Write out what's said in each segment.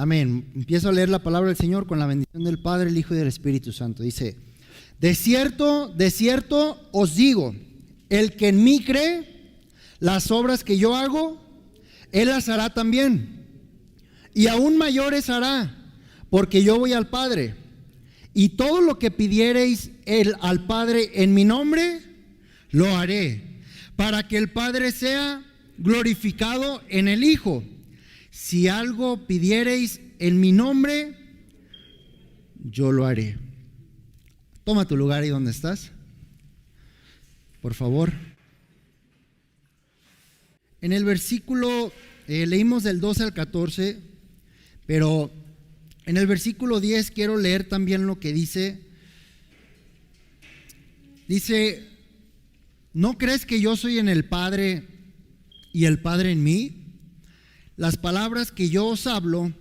Amén. Empiezo a leer la palabra del Señor con la bendición del Padre, el Hijo y del Espíritu Santo. Dice: de cierto os digo, el que en mí cree, las obras que yo hago, él las hará también, y aún mayores hará, porque yo voy al Padre. Y todo lo que pidiereis al Padre en mi nombre, lo haré, para que el Padre sea glorificado en el Hijo. Si algo pidiereis en mi nombre, yo lo haré. Toma tu lugar ahí donde estás, por favor. En el versículo, leímos del 12 al 14, pero en el versículo 10 quiero leer también lo que dice. Dice: ¿no crees que yo soy en el Padre y el Padre en mí? Las palabras que yo os hablo,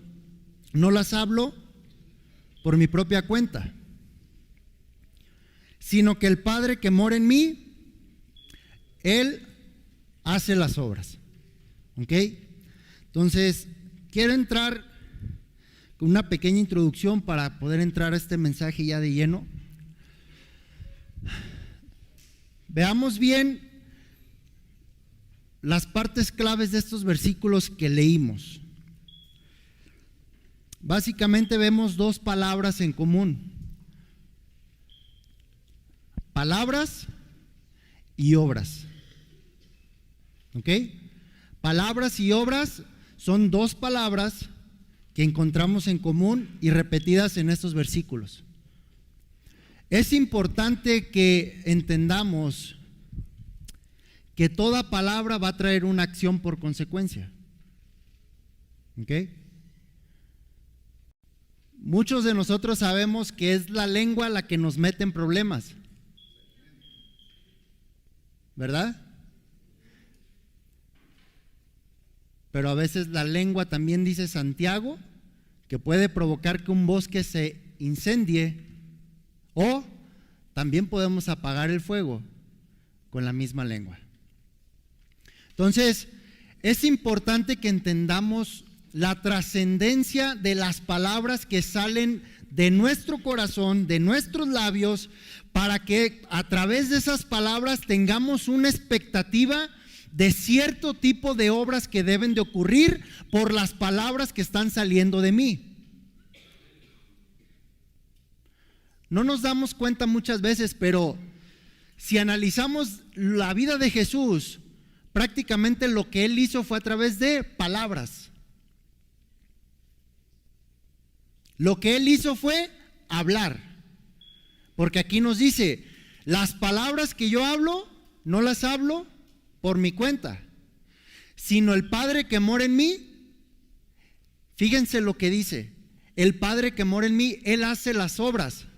no las hablo por mi propia cuenta, sino que el Padre que mora en mí, Él hace las obras. ¿Ok? Entonces, quiero entrar con una pequeña introducción para poder entrar a este mensaje ya de lleno. Veamos bien las partes claves de estos versículos que leímos. Básicamente vemos dos palabras en común: palabras y obras. ¿Ok? Palabras y obras son dos palabras que encontramos en común y repetidas en estos versículos. Es importante que entendamos que toda palabra va a traer una acción por consecuencia. ¿Ok? Muchos de nosotros sabemos que es la lengua la que nos mete en problemas, ¿verdad? Pero a veces la lengua, también dice Santiago, que puede provocar que un bosque se incendie, o también podemos apagar el fuego con la misma lengua. Entonces, es importante que entendamos la trascendencia de las palabras que salen de nuestro corazón, de nuestros labios, para que a través de esas palabras tengamos una expectativa de cierto tipo de obras que deben de ocurrir por las palabras que están saliendo de mí. No nos damos cuenta muchas veces, pero si analizamos la vida de Jesús, prácticamente lo que Él hizo fue a través de palabras. Lo que Él hizo fue hablar. Porque aquí nos dice: las palabras que yo hablo, no las hablo por mi cuenta, sino el Padre que mora en mí. Fíjense lo que dice: el Padre que mora en mí, Él hace las obras.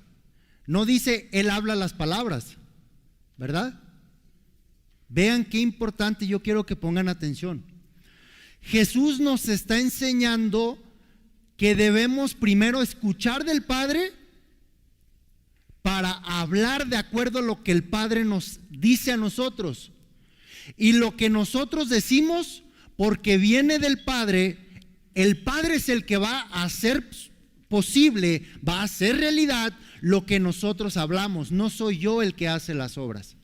No dice Él habla las palabras, ¿verdad? Vean qué importante, yo quiero que pongan atención. Jesús nos está enseñando que debemos primero escuchar del Padre para hablar de acuerdo a lo que el Padre nos dice a nosotros. Y lo que nosotros decimos, porque viene del Padre, el Padre es el que va a hacer posible, va a hacer realidad lo que nosotros hablamos. No soy yo el que hace las obras.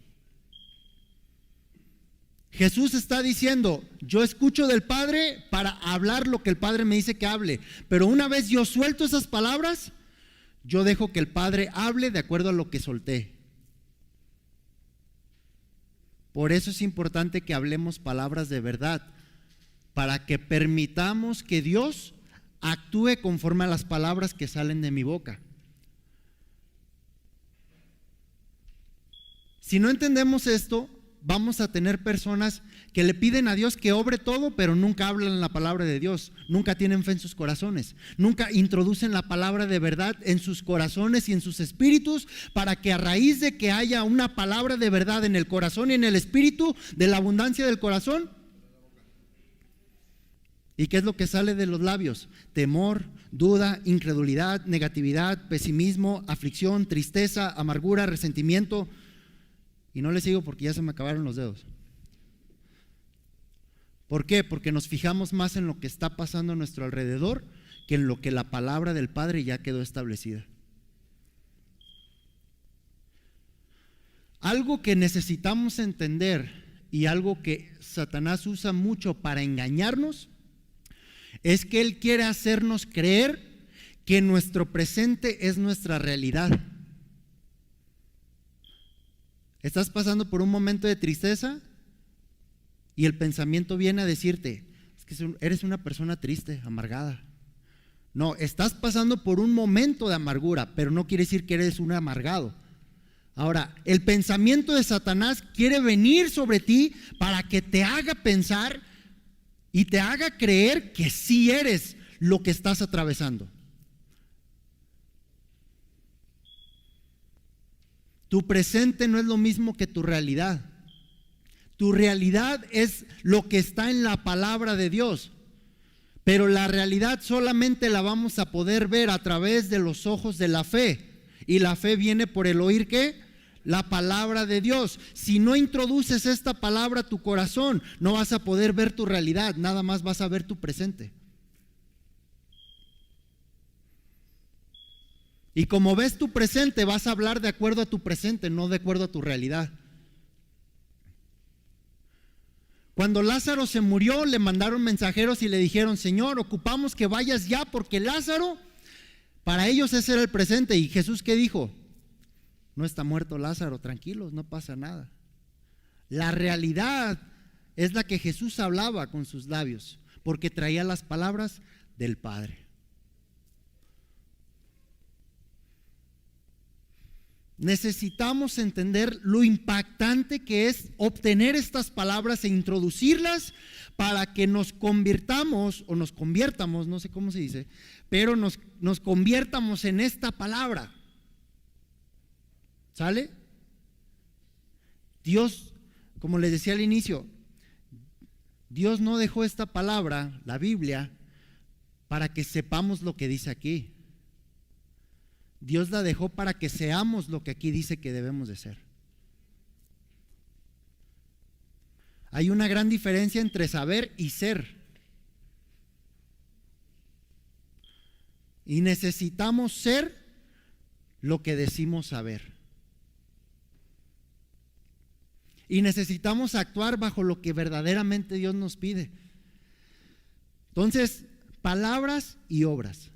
Jesús está diciendo: yo escucho del Padre para hablar lo que el Padre me dice que hable, pero una vez yo suelto esas palabras, yo dejo que el Padre hable de acuerdo a lo que solté. Por eso es importante que hablemos palabras de verdad, para que permitamos que Dios actúe conforme a las palabras que salen de mi boca. Si no entendemos esto, vamos a tener personas que le piden a Dios que obre todo, pero nunca hablan la palabra de Dios, nunca tienen fe en sus corazones, nunca introducen la palabra de verdad en sus corazones y en sus espíritus, para que a raíz de que haya una palabra de verdad en el corazón y en el espíritu, de la abundancia del corazón. ¿Y qué es lo que sale de los labios? Temor, duda, incredulidad, negatividad, pesimismo, aflicción, tristeza, amargura, resentimiento. Y no le sigo porque ya se me acabaron los dedos. ¿Por qué? Porque nos fijamos más en lo que está pasando a nuestro alrededor que en lo que la palabra del Padre ya quedó establecida. Algo que necesitamos entender y algo que Satanás usa mucho para engañarnos es que él quiere hacernos creer que nuestro presente es nuestra realidad. Estás pasando por un momento de tristeza y el pensamiento viene a decirte, es que eres una persona triste, amargada. No, estás pasando por un momento de amargura, pero no quiere decir que eres un amargado. Ahora, el pensamiento de Satanás quiere venir sobre ti para que te haga pensar y te haga creer que sí eres lo que estás atravesando. Tu presente no es lo mismo que tu realidad. Tu realidad es lo que está en la palabra de Dios. Pero la realidad solamente la vamos a poder ver a través de los ojos de la fe. Y la fe viene por el oír, ¿qué? La palabra de Dios. Si no introduces esta palabra a tu corazón, no vas a poder ver tu realidad, nada más vas a ver tu presente. Y como ves tu presente, vas a hablar de acuerdo a tu presente, no de acuerdo a tu realidad. Cuando Lázaro se murió, le mandaron mensajeros y le dijeron, Señor, ocupamos que vayas ya, porque Lázaro, para ellos ese era el presente. ¿Y Jesús qué dijo? No está muerto Lázaro, tranquilos, no pasa nada. La realidad es la que Jesús hablaba con sus labios, porque traía las palabras del Padre. Necesitamos entender lo impactante que es obtener estas palabras e introducirlas para que nos convirtamos, o nos conviertamos, no sé cómo se dice, pero nos conviertamos en esta palabra. ¿Sale? Dios, como les decía al inicio, Dios no dejó esta palabra, la Biblia, para que sepamos lo que dice aquí. Dios la dejó para que seamos lo que aquí dice que debemos de ser. Hay una gran diferencia entre saber y ser. Y necesitamos ser lo que decimos saber. Y necesitamos actuar bajo lo que verdaderamente Dios nos pide. Entonces, palabras y obras.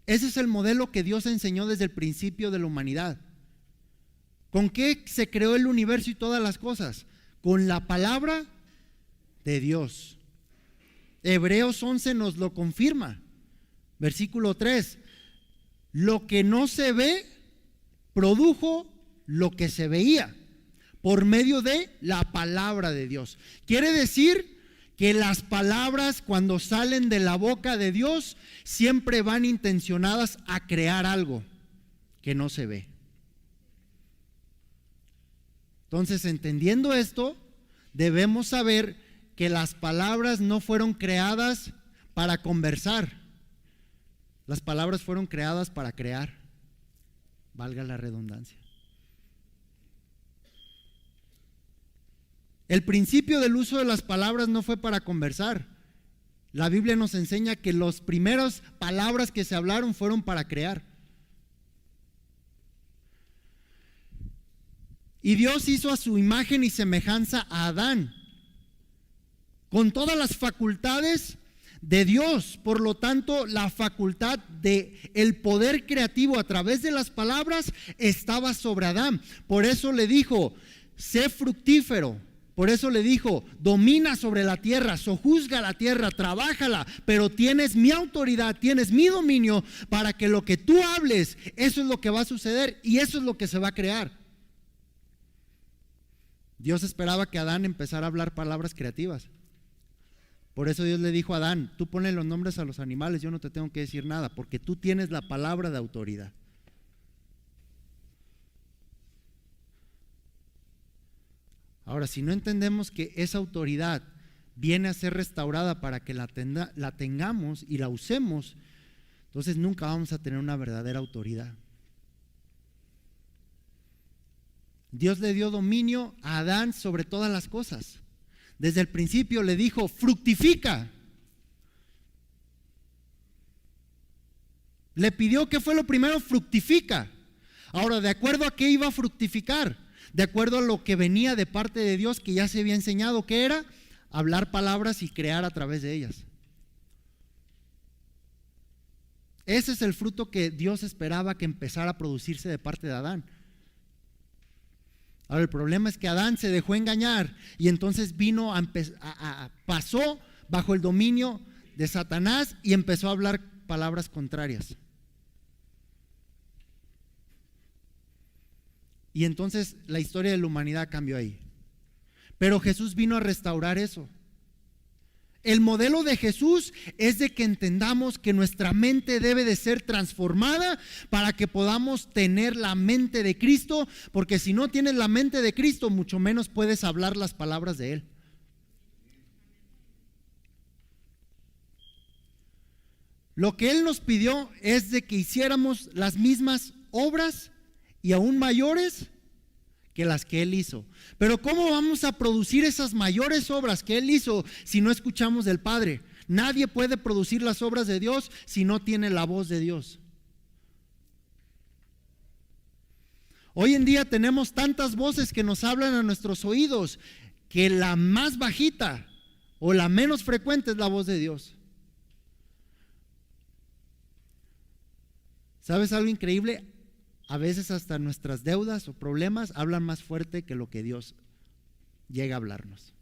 Ese es el modelo que Dios enseñó desde el principio de la humanidad. ¿Con qué se creó el universo y todas las cosas? Con la palabra de Dios. Hebreos 11 nos lo confirma. Versículo 3. Lo que no se ve produjo lo que se veía por medio de la palabra de Dios. Quiere decir que las palabras, cuando salen de la boca de Dios, siempre van intencionadas a crear algo que no se ve. Entonces, entendiendo esto, debemos saber que las palabras no fueron creadas para conversar. Las palabras fueron creadas para crear, valga la redundancia. El principio del uso de las palabras no fue para conversar. La Biblia nos enseña que las primeras palabras que se hablaron fueron para crear. Y Dios hizo a su imagen y semejanza a Adán, con todas las facultades de Dios. Por lo tanto, la facultad de el poder creativo a través de las palabras estaba sobre Adán. Por eso le dijo, sé fructífero. Por eso le dijo, domina sobre la tierra, sojuzga la tierra, trabájala, pero tienes mi autoridad, tienes mi dominio para que lo que tú hables, eso es lo que va a suceder y eso es lo que se va a crear. Dios esperaba que Adán empezara a hablar palabras creativas. Por eso Dios le dijo a Adán, tú ponle los nombres a los animales, yo no te tengo que decir nada, porque tú tienes la palabra de autoridad. Ahora, si no entendemos que esa autoridad viene a ser restaurada para que la tengamos y la usemos, entonces nunca vamos a tener una verdadera autoridad. Dios le dio dominio a Adán sobre todas las cosas. Desde el principio le dijo, fructifica. Le pidió, ¿qué fue lo primero? Fructifica. Ahora, ¿de acuerdo a qué iba a fructificar? De acuerdo a lo que venía de parte de Dios, que ya se había enseñado, ¿qué era? Hablar palabras y crear a través de ellas. Ese es el fruto que Dios esperaba que empezara a producirse de parte de Adán. Ahora, el problema es que Adán se dejó engañar y entonces pasó bajo el dominio de Satanás y empezó a hablar palabras contrarias. Y entonces la historia de la humanidad cambió ahí. Pero Jesús vino a restaurar eso. El modelo de Jesús es de que entendamos que nuestra mente debe de ser transformada para que podamos tener la mente de Cristo, porque si no tienes la mente de Cristo, mucho menos puedes hablar las palabras de Él. Lo que Él nos pidió es de que hiciéramos las mismas obras y aún mayores que las que Él hizo. Pero ¿cómo vamos a producir esas mayores obras que Él hizo si no escuchamos del Padre? Nadie puede producir las obras de Dios si no tiene la voz de Dios. Hoy en día tenemos tantas voces que nos hablan a nuestros oídos que la más bajita o la menos frecuente es la voz de Dios. ¿Sabes algo increíble? A veces hasta nuestras deudas o problemas hablan más fuerte que lo que Dios llega a hablarnos.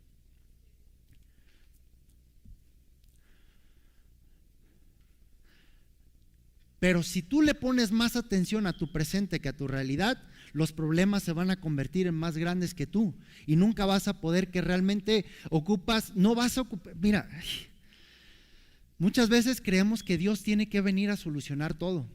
Pero si tú le pones más atención a tu presente que a tu realidad, los problemas se van a convertir en más grandes que tú y nunca vas a poder que realmente no vas a ocupar. Mira, muchas veces creemos que Dios tiene que venir a solucionar todo.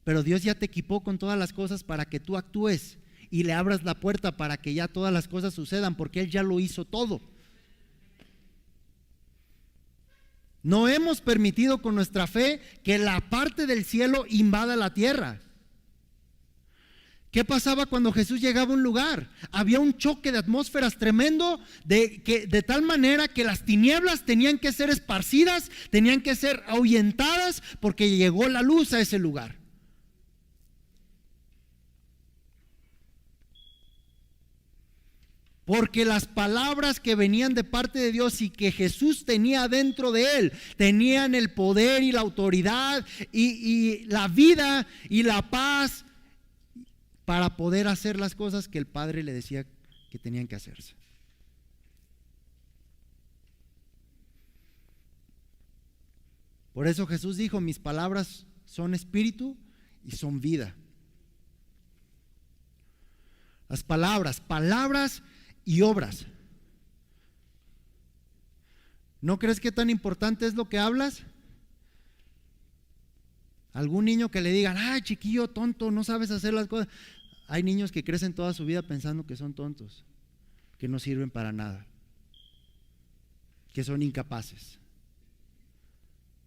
Pero Dios ya te equipó con todas las cosas para que tú actúes y le abras la puerta para que ya todas las cosas sucedan, porque Él ya lo hizo todo. No hemos permitido con nuestra fe que la parte del cielo invada la tierra. ¿Qué pasaba cuando Jesús llegaba a un lugar? Había un choque de atmósferas tremendo, de tal manera que las tinieblas tenían que ser esparcidas, tenían que ser ahuyentadas, porque llegó la luz a ese lugar. Porque las palabras que venían de parte de Dios y que Jesús tenía dentro de Él, tenían el poder y la autoridad y la vida y la paz para poder hacer las cosas que el Padre le decía que tenían que hacerse. Por eso Jesús dijo, mis palabras son espíritu y son vida. Las palabras y obras. ¿No crees que tan importante es lo que hablas? Algún niño que le digan, ay, chiquillo tonto, no sabes hacer las cosas. Hay niños que crecen toda su vida pensando que son tontos, que no sirven para nada, que son incapaces.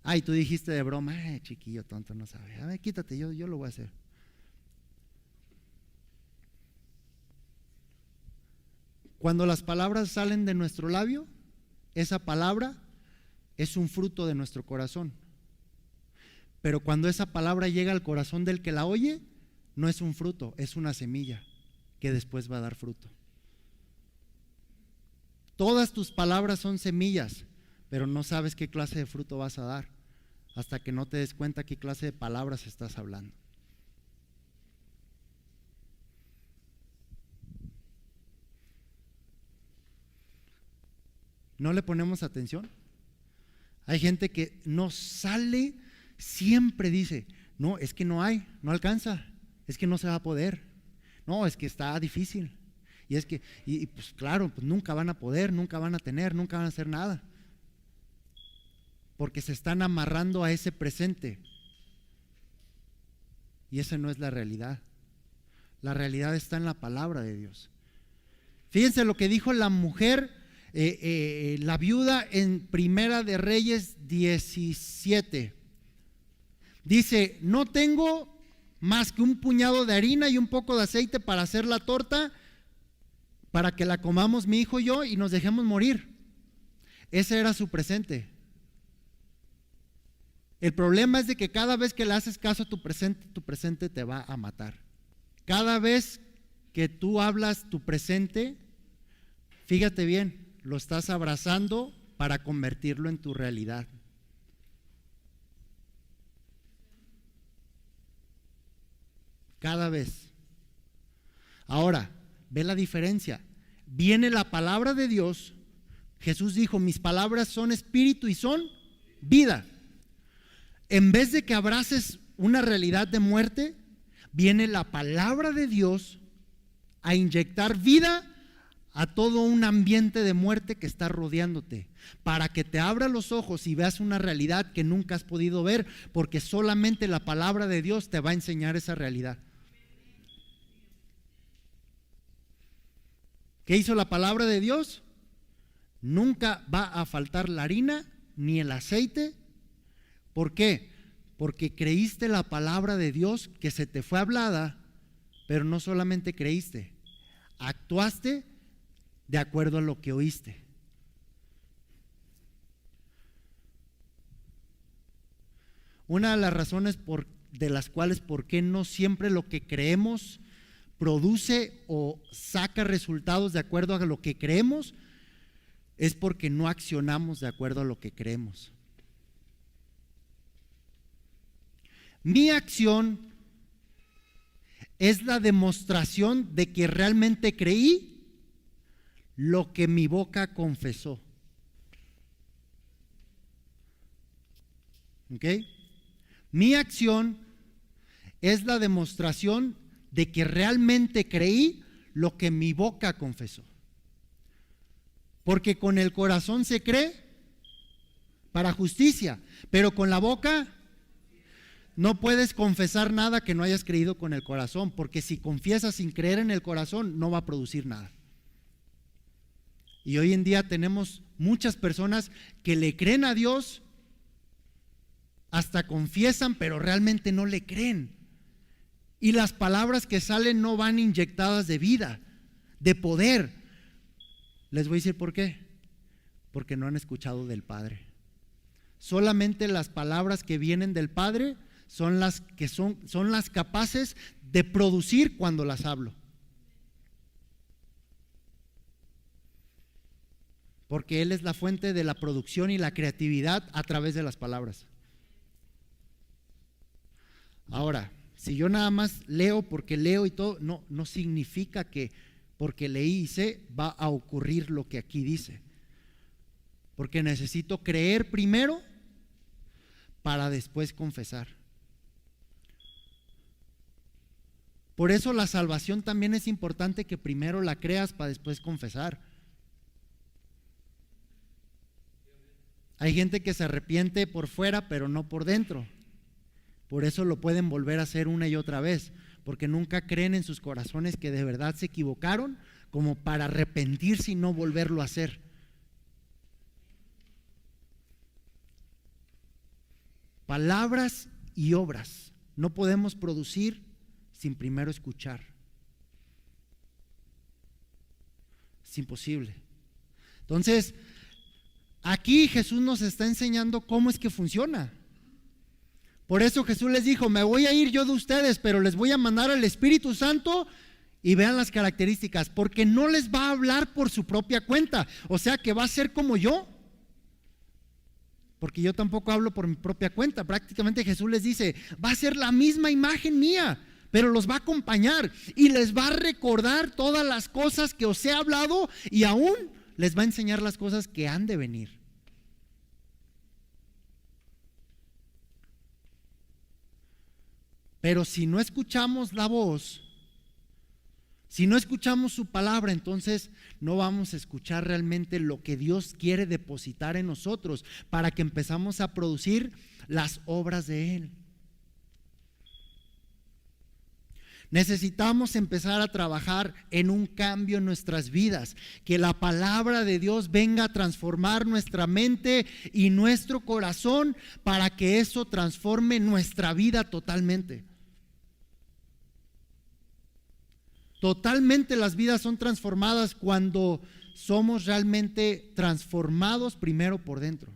Ay, tú dijiste de broma, ay, chiquillo tonto, no sabe. A ver, quítate, yo lo voy a hacer. Cuando las palabras salen de nuestro labio, esa palabra es un fruto de nuestro corazón. Pero cuando esa palabra llega al corazón del que la oye, no es un fruto, es una semilla que después va a dar fruto. Todas tus palabras son semillas, pero no sabes qué clase de fruto vas a dar hasta que no te des cuenta qué clase de palabras estás hablando. ¿No le ponemos atención? Hay gente que no sale, siempre dice, no, es que no hay, no alcanza, es que no se va a poder, no, es que está difícil, y es que, y pues claro, pues nunca van a poder, nunca van a tener, nunca van a hacer nada, porque se están amarrando a ese presente, y esa no es la realidad. La realidad está en la palabra de Dios. Fíjense lo que dijo la mujer, la viuda en Primera de Reyes 17. Dice, no tengo más que un puñado de harina y un poco de aceite para hacer la torta, para que la comamos mi hijo y yo y nos dejemos morir. Ese era su presente. El problema es de que cada vez que le haces caso a tu presente te va a matar. Cada vez que tú hablas tu presente, fíjate bien, lo estás abrazando para convertirlo en tu realidad. Cada vez. Ahora, ve la diferencia. Viene la palabra de Dios. Jesús dijo, mis palabras son espíritu y son vida. En vez de que abraces una realidad de muerte, viene la palabra de Dios a inyectar vida a todo un ambiente de muerte que está rodeándote, para que te abra los ojos y veas una realidad que nunca has podido ver, porque solamente la palabra de Dios te va a enseñar esa realidad. ¿Qué hizo la palabra de Dios? Nunca va a faltar la harina ni el aceite. ¿Por qué? Porque creíste la palabra de Dios que se te fue hablada, pero no solamente creíste, actuaste de acuerdo a lo que oíste. Una de las razones de las cuales por qué no siempre lo que creemos produce o saca resultados de acuerdo a lo que creemos es porque no accionamos de acuerdo a lo que creemos. Mi acción es la demostración de que realmente creí lo que mi boca confesó. ¿Ok? Mi acción es la demostración de que realmente creí lo que mi boca confesó. Porque con el corazón se cree para justicia, pero con la boca no puedes confesar nada que no hayas creído con el corazón, porque si confiesas sin creer en el corazón no va a producir nada. Y hoy en día tenemos muchas personas que le creen a Dios, hasta confiesan, pero realmente no le creen. Y las palabras que salen no van inyectadas de vida, de poder. Les voy a decir por qué. Porque no han escuchado del Padre. Solamente las palabras que vienen del Padre son las que son las capaces de producir cuando las hablo. Porque Él es la fuente de la producción y la creatividad a través de las palabras. Ahora, si yo nada más leo porque leo y todo, no significa que porque leí y sé va a ocurrir lo que aquí dice. Porque necesito creer primero para después confesar. Por eso la salvación también es importante que primero la creas para después confesar. Hay gente que se arrepiente por fuera pero no por dentro. Por eso lo pueden volver a hacer una y otra vez, porque nunca creen en sus corazones que de verdad se equivocaron como para arrepentirse y no volverlo a hacer. Palabras y obras no podemos producir sin primero escuchar. Es imposible. Entonces, aquí Jesús nos está enseñando cómo es que funciona. Por eso Jesús les dijo, me voy a ir yo de ustedes, pero les voy a mandar al Espíritu Santo y vean las características, porque no les va a hablar por su propia cuenta, o sea que va a ser como yo, porque yo tampoco hablo por mi propia cuenta. Prácticamente Jesús les dice, va a ser la misma imagen mía, pero los va a acompañar y les va a recordar todas las cosas que os he hablado y aún les va a enseñar las cosas que han de venir. Pero si no escuchamos la voz, si no escuchamos su palabra, entonces no vamos a escuchar realmente lo que Dios quiere depositar en nosotros para que empezamos a producir las obras de Él. Necesitamos empezar a trabajar en un cambio en nuestras vidas, que la palabra de Dios venga a transformar nuestra mente y nuestro corazón para que eso transforme nuestra vida totalmente. Totalmente las vidas son transformadas cuando somos realmente transformados primero por dentro.